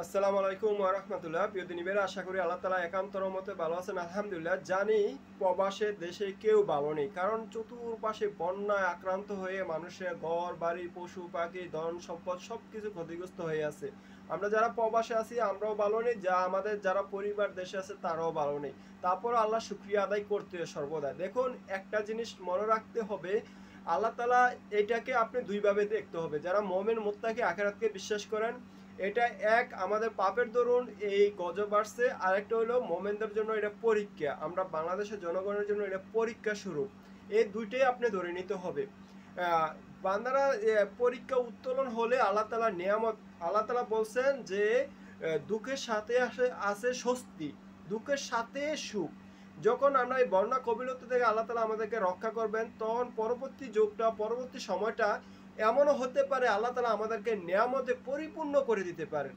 আসসালামু আলাইকুম ওয়া রাহমাতুল্লাহ। প্রিয় দিনীবেরা, আশা করি আল্লাহ তাআলা একান্ত রহমতে ভালো আছেন। আলহামদুলিল্লাহ। জানি প্রবাসে দেশে কেউ ভালো নেই, কারণ চতুর্পাশে বন্যায় আক্রান্ত হয়ে মানুষের ঘর বাড়ি পশু পাখি ধন সম্পদ সবকিছু ক্ষতিগ্রস্ত হয়ে আছে। আমরা যারা প্রবাসে আছি আমরাও ভালো নেই, আমাদের যারা পরিবার দেশে আছে তারাও ভালো নেই। তারপর আল্লাহ শুকরিয়া আদায় করতে হয় সর্বদা। দেখুন, একটা জিনিস মনে রাখতে হবে, আল্লাহ তাআলা এটাকে আপনি দুইভাবে দেখতে হবে। যারা মুমিন মুত্তাকি আখিরাতকে বিশ্বাস করেন, এটা এক, আমাদের পাপের দরুন এই গজব আসছে, আরেকটা হলো মোমেনদের জন্য এটা পরীক্ষা, আমরা বাংলাদেশের জনগণের জন্য এটা পরীক্ষা স্বরূপ। এই দুইটাই আপনি ধরে নিতে হবে। বান্দারা পরীক্ষা উত্তোলন হলে আল্লাহ তাআলা নিয়ামত, আল্লাহ তাআলা বলছেন যে দুঃখের সাথে আছে স্বস্তি, দুঃখের সাথে সুখ। যখন আমরা এই বন্যা কবিলতা থেকে আল্লাহ তাআলা আমাদেরকে রক্ষা করবেন, তখন পরবর্তী যুগটা পরবর্তী সময়টা এমনও হতে পারে আল্লাহ তাআলা আমাদেরকে নিয়ামতে পরিপূর্ণ করে দিতে পারেন।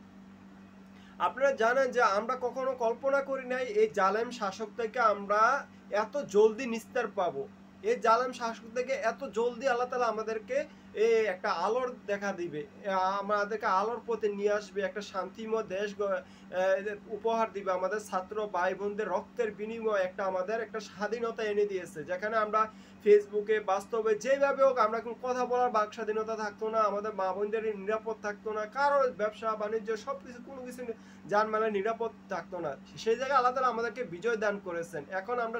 আপনারা জানেন যে আমরা কখনো কল্পনা করি নাই এই জালেম শাসক থেকে আমরা এত জলদি নিস্তার পাবো। এই জালেম শাসক থেকে এত জলদি আল্লাহ তাআলা আমাদেরকে একটা আলোর দেখা দিবে, আমাদেরকে আলোর পথে নিয়ে আসবে, একটা শান্তিময় দেশ উপহার দিবে। আমাদের ছাত্র ভাই বোনদের রক্তের বিনিময়ে একটা আমাদের একটা স্বাধীনতা এনে দিয়েছে, যেখানে আমরা ফেসবুকে বাস্তবে যেভাবে হোক আমরা কোনো কথা বলার বাক স্বাধীনতা থাকতো না, আমাদের মা বোনদের নিরাপদ থাকতো না, কারোর ব্যবসা বাণিজ্য সবকিছু কোনো কিছু জানমালের নিরাপদ থাকতো না। সেই জায়গায় আল্লাহ তাআলা আমাদেরকে বিজয় দান করেছেন। এখন আমরা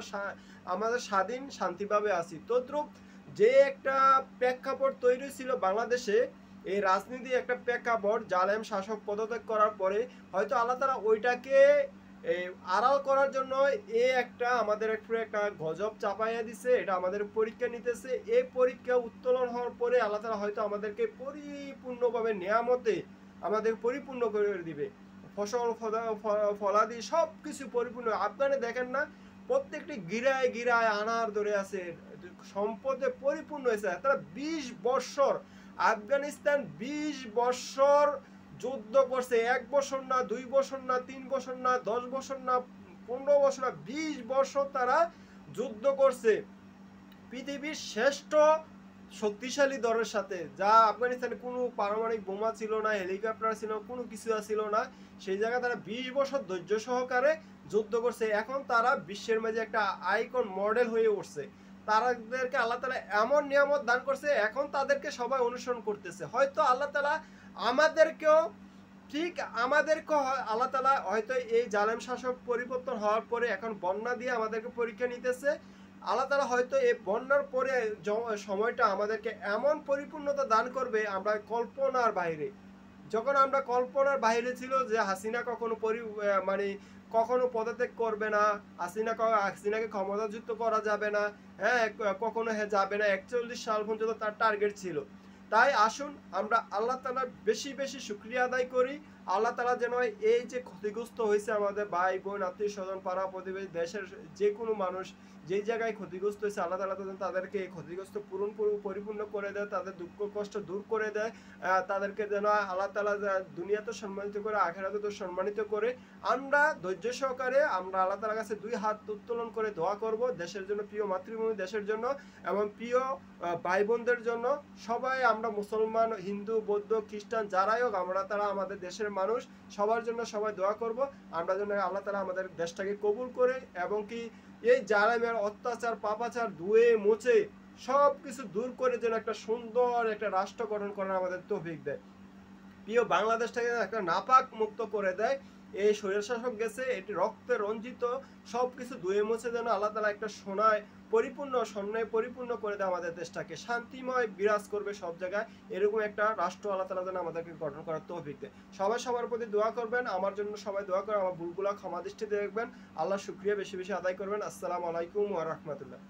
আমাদের স্বাধীন শান্তিভাবে আছি। তদ্রূপ যে একটা প্রেক্ষাপট তৈরি ছিল বাংলাদেশে, এই রাজনীতি একটা প্রেক্ষাপট, জালেম শাসক পদত্যাগ করার পরে হয়তো আল্লাহ তাআলা ওইটাকে আড়াল করার জন্য একটা আমাদের একটা গজব চাপাইয়া দিছে, এটা আমাদের পরীক্ষা নিতেছে। এই পরীক্ষা উত্তোলন হওয়ার পরে আল্লাহ তাআলা হয়তো আমাদেরকে পরিপূর্ণভাবে নিয়ামতে আমাদের পরিপূর্ণ করে দিবে। ফসল ফলাদি সব কিছু পরিপূর্ণ। আপনারা দেখেন না, প্রত্যেকটি গিরায় গিরায় আনার ধরে আছে, সম্পদে পরিপূর্ণ হয়েছে। তারা 20 বৎসর আফগানিস্তান 20 বৎসর যুদ্ধ করছে। 1 বছর না, 2 বছর না, 3 বছর না, 10 বছর না, 15 বছর না, 20 বছর তারা যুদ্ধ করছে পৃথিবীর শ্রেষ্ঠ শক্তিশালী দলের সাথে। যা আফগানিস্তানে কোনো পারমাণবিক বোমা ছিল না, হেলিকপ্টার ছিল, কোনো কিছু ছিল না। সেই জায়গায় তারা 20 বছর ধৈর্য সহকারে যুদ্ধ করছে। এখন তারা বিশ্বের মাঝে একটা আইকন মডেল হয়ে উঠছে। তাদেরকে আল্লাহ তাআলা এমন নিয়ামত দান করছে, এখন তাদেরকে সবাই অনুসরণ করতেছে। হয়তো আল্লাহ তাআলা আমাদেরকেও ঠিক আমাদেরকেও আল্লাহ তাআলা হয়তো এই জালেম শাসক পরিবর্তন হওয়ার পরে এখন বন্যা দিয়ে আমাদেরকে পরীক্ষা নিতেছে। আল্লাহ তাআলা হয়তো এই বন্যার পরে সময়টা আমাদেরকে এমন পরিপূর্ণতা দান করবে আমরা কল্পনার বাইরে। যখন আমরা কল্পনার বাইরে ছিল যে হাসিনা কখনো মানে কখনো পদত্যাগ করবে না, হাসিনাকে ক্ষমতাচ্যুত করা যাবে না, হ্যাঁ কখনো যাবে না, 41 সাল পর্যন্ত তার টার্গেট ছিল। তাই আসুন আমরা আল্লাহ তাআলার বেশি বেশি শুকরিয়া আদায় করি। আল্লাহ তাআলা যেন এই যে ক্ষতিগ্রস্ত হয়েছে আমাদের ভাই বোন আত্মীয় স্বজন পাড়া প্রতিবেশী দেশের যে কোনো মানুষ যেই জায়গায় ক্ষতিগ্রস্ত হয়েছে, আল্লাহ তাআলা তাদেরকে এই ক্ষতিগ্রস্ত পরিপূর্ণ করে দেয়, তাদের দুঃখ কষ্ট দূর করে দেয়। তাদেরকে যেন আল্লাহ তাআলা দুনিয়াতে সম্মানিত করে আখিরাতেও সম্মানিত করে। আমরা ধৈর্য সহকারে আমরা আল্লাহ তাআলার কাছে 2 হাত উত্তোলন করে দোয়া করব দেশের জন্য, প্রিয় মাতৃভূমি দেশের জন্য এবং প্রিয় ভাই বোনদের জন্য। সবাই আমরা মুসলমান, হিন্দু, বৌদ্ধ, খ্রিস্টান যারাই হোক, আমরা তারা আমাদের দেশের মানুষ, সবার জন্য সবাই দোয়া করব। আমরা যেন আল্লাহ তাআলা আমাদের দেশটাকে কবুল করে এবং কি এই জালেমের অত্যাচার পাপাচার ধুয়ে মুছে সব কিছু দূর করে যেন একটা সুন্দর একটা রাষ্ট্র গঠন করার আমাদের তৌফিক দেয়। প্রিয় বাংলাদেশটাকে একটা নাপাক মুক্ত করে দেয়। এই স্বৈরশাসক গেছে, এটি রক্তে রঞ্জিত, সব কিছু ধুয়ে মুছে যেন আল্লাহ তাআলা একটা সোনায় পরিপূর্ণ করে দেয় আমাদের দেশটাকে, শান্তিময় বিরাজ করবে সব জায়গায়। এরকম একটা রাষ্ট্র আল্লাহ তাআলা যেন আমাদেরকে গঠন করার তৌফিক দেয়। সবাই সবার প্রতি দোয়া করবেন, আমার জন্য সবাই দোয়া করে, আমার ভুলগুলো ক্ষমা দৃষ্টিতে দেখবেন। আল্লাহ শুকরিয়া বেশি বেশি আদায় করবেন। আসসালামু আলাইকুম ওয়া রাহমাতুল্লাহ।